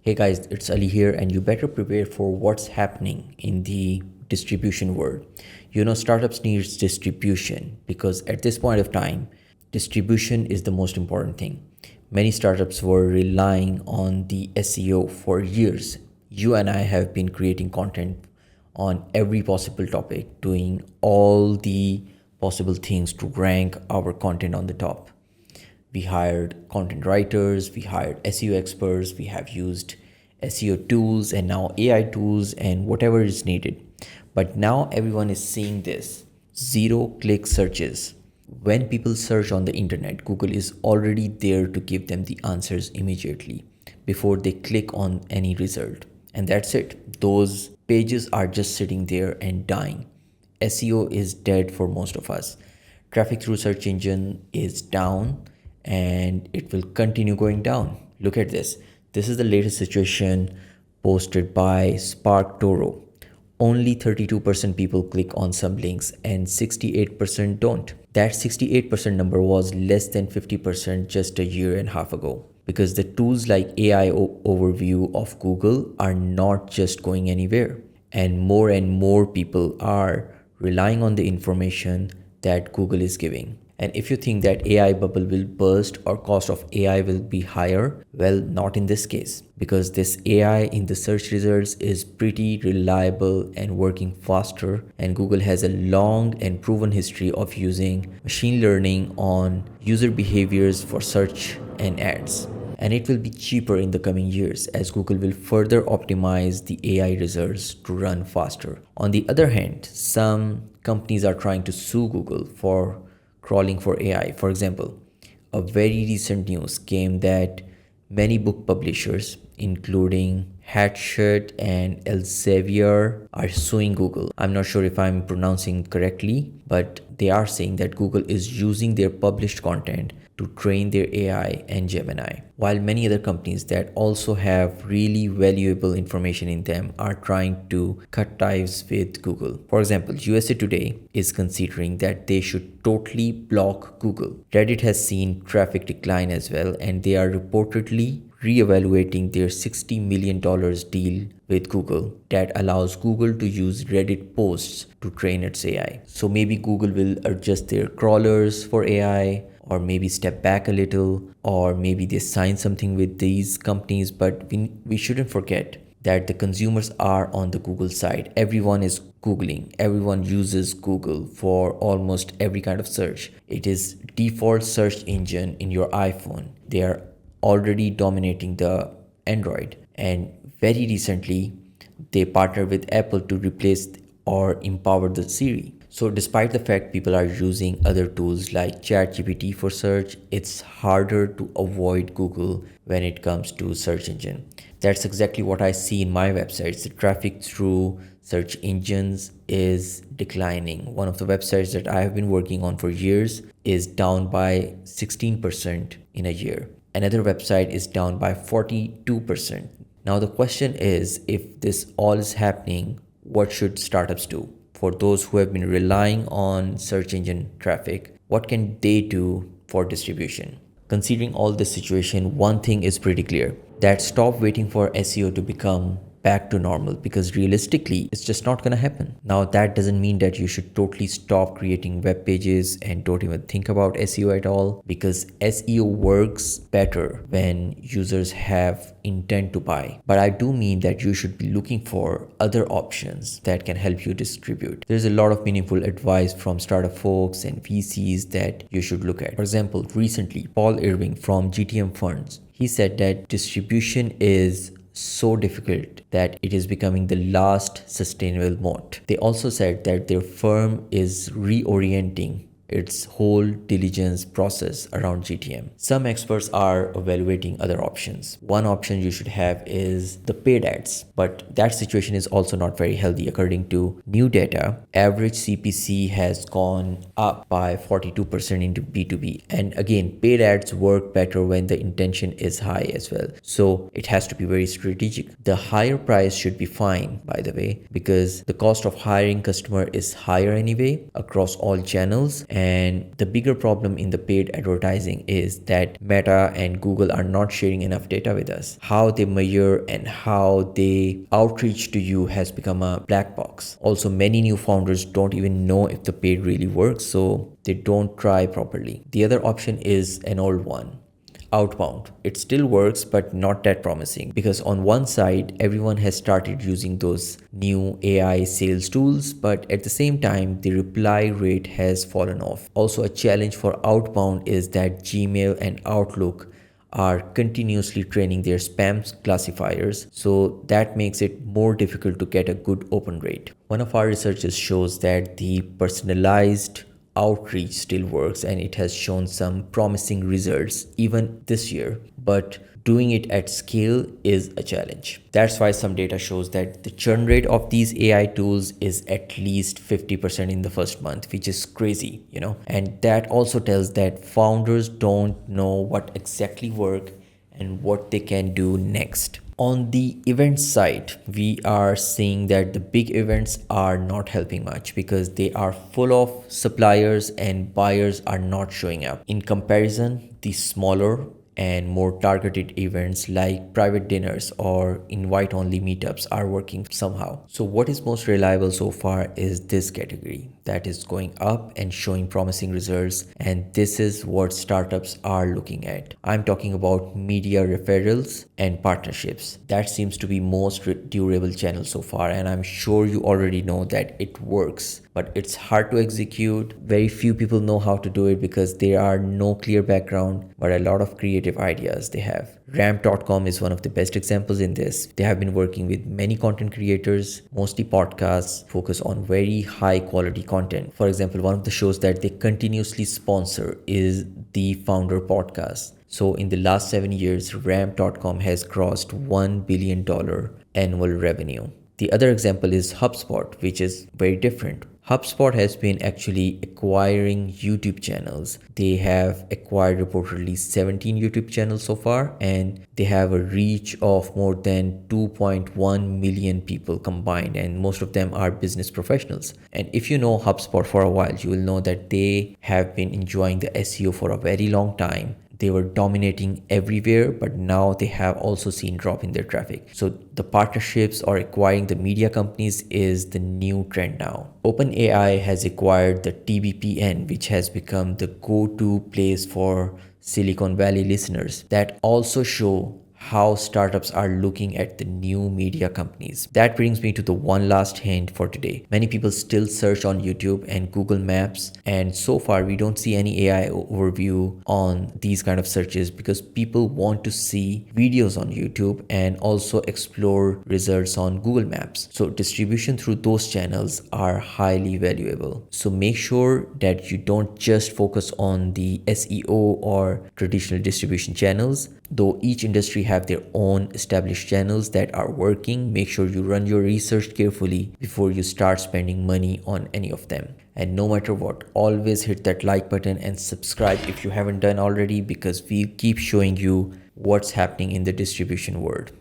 Hey guys, it's Ali here, and you better prepare for what's happening in the distribution world. Startups needs distribution because at this point of time, distribution is the most important thing. Many startups were relying on the SEO for years. You and I have been creating content on every possible topic, doing all the possible things to rank our content on the top. We hired content writers, we hired SEO experts, we have used SEO tools and now AI tools and whatever is needed. But now everyone is seeing this zero click searches. When people search on the internet, Google is already there to give them the answers immediately before they click on any result. And that's it. Those pages are just sitting there and dying. SEO is dead for most of us. Traffic through search engine is down and it will continue going down. Look at this. This is the latest situation posted by Spark Toro. Only 32% people click on some links and 68% don't. That 68% number was less than 50% just a year and a half ago. Because the tools like AI overview of Google are not just going anywhere. And more people are relying on the information that Google is giving. And if you think that AI bubble will burst or cost of AI will be higher, well, not in this case, because this AI in the search results is pretty reliable and working faster. And Google has a long and proven history of using machine learning on user behaviors for search and ads. And it will be cheaper in the coming years as Google will further optimize the AI results to run faster. On the other hand, some companies are trying to sue Google for crawling for AI. For example, a very recent news came that many book publishers, including Hatchet and Elsevier, are suing Google. I'm not sure if I'm pronouncing correctly, but they are saying that Google is using their published content to train their AI and Gemini, while many other companies that also have really valuable information in them are trying to cut ties with Google. For example, USA Today is considering that they should totally block Google. Reddit has seen traffic decline as well, and they are reportedly re-evaluating their $60 million deal with Google that allows Google to use Reddit posts to train its AI. So maybe Google will adjust their crawlers for AI, or maybe step back a little, or maybe they sign something with these companies. But we shouldn't forget that the consumers are on the Google side. Everyone is Googling. Everyone uses Google for almost every kind of search. It is default search engine in your iPhone. They are already dominating the Android. And very recently, they partnered with Apple to replace or empower the Siri. So despite the fact people are using other tools like ChatGPT for search, it's harder to avoid Google when it comes to search engine. That's exactly what I see in my websites. The traffic through search engines is declining. One of the websites that I have been working on for years is down by 16% in a year. Another website is down by 42%. Now the question is, if this all is happening, what should startups do? For those who have been relying on search engine traffic, what can they do for distribution? Considering all this situation, one thing is pretty clear, that stop waiting for SEO to become back to normal, because realistically it's just not going to happen. Now that doesn't mean that you should totally stop creating web pages and don't even think about SEO at all, because SEO works better when users have intent to buy. But I do mean that you should be looking for other options that can help you distribute. There's a lot of meaningful advice from startup folks and VCs that you should look at. For example, recently Paul Irving from GTM Funds, he said that distribution is so difficult that it is becoming the last sustainable moat. They also said that their firm is reorienting its whole diligence process around GTM. Some experts are evaluating other options. One option you should have is the paid ads, but that situation is also not very healthy. According to new data, average CPC has gone up by 42% into B2B. And again, paid ads work better when the intention is high as well. So it has to be very strategic. The higher price should be fine, by the way, because the cost of hiring customer is higher anyway across all channels, And the bigger problem in the paid advertising is that Meta and Google are not sharing enough data with us. How they measure and how they outreach to you has become a black box. Also, many new founders don't even know if the paid really works, so they don't try properly. The other option is an old one, outbound. It still works, but not that promising, because on one side everyone has started using those new AI sales tools, but at the same time the reply rate has fallen off. Also, a challenge for outbound is that Gmail and Outlook are continuously training their spam classifiers, so that makes it more difficult to get a good open rate. One of our researchers shows that the personalized outreach still works and it has shown some promising results even this year, but doing it at scale is a challenge. That's why some data shows that the churn rate of these AI tools is at least 50% in the first month, which is crazy, and that also tells that founders don't know what exactly work and what they can do next. On the event side, we are seeing that the big events are not helping much because they are full of suppliers and buyers are not showing up. In comparison, the smaller and more targeted events like private dinners or invite only meetups are working somehow. So what is most reliable so far is this category that is going up and showing promising results, and this is what startups are looking at. I'm talking about media referrals and partnerships. That seems to be most durable channel so far, and I'm sure you already know that it works, but it's hard to execute. Very few people know how to do it because there are no clear background, but a lot of creative ideas they have. Ramp.com is one of the best examples in this. They have been working with many content creators, mostly podcasts, focus on very high quality content. For example, one of the shows that they continuously sponsor is the Founder Podcast. So in the last 7 years, Ramp.com has crossed $1 billion annual revenue. The other example is HubSpot, which is very different. HubSpot has been actually acquiring YouTube channels. They have acquired reportedly 17 YouTube channels so far, and they have a reach of more than 2.1 million people combined, and most of them are business professionals. And if you know HubSpot for a while, you will know that they have been enjoying the SEO for a very long time. They were dominating everywhere, but now they have also seen drop in their traffic. So the partnerships or acquiring the media companies is the new trend now. OpenAI has acquired the TBPN, which has become the go-to place for Silicon Valley listeners. That also show how startups are looking at the new media companies. That brings me to the one last hint for today. Many people still search on YouTube and Google Maps, and so far we don't see any AI overview on these kind of searches because people want to see videos on YouTube and also explore results on Google Maps. So distribution through those channels are highly valuable. So make sure that you don't just focus on the SEO or traditional distribution channels. Though each industry have their own established channels that are working, make sure you run your research carefully before you start spending money on any of them. And no matter what, always hit that like button and subscribe if you haven't done already, because we keep showing you what's happening in the distribution world.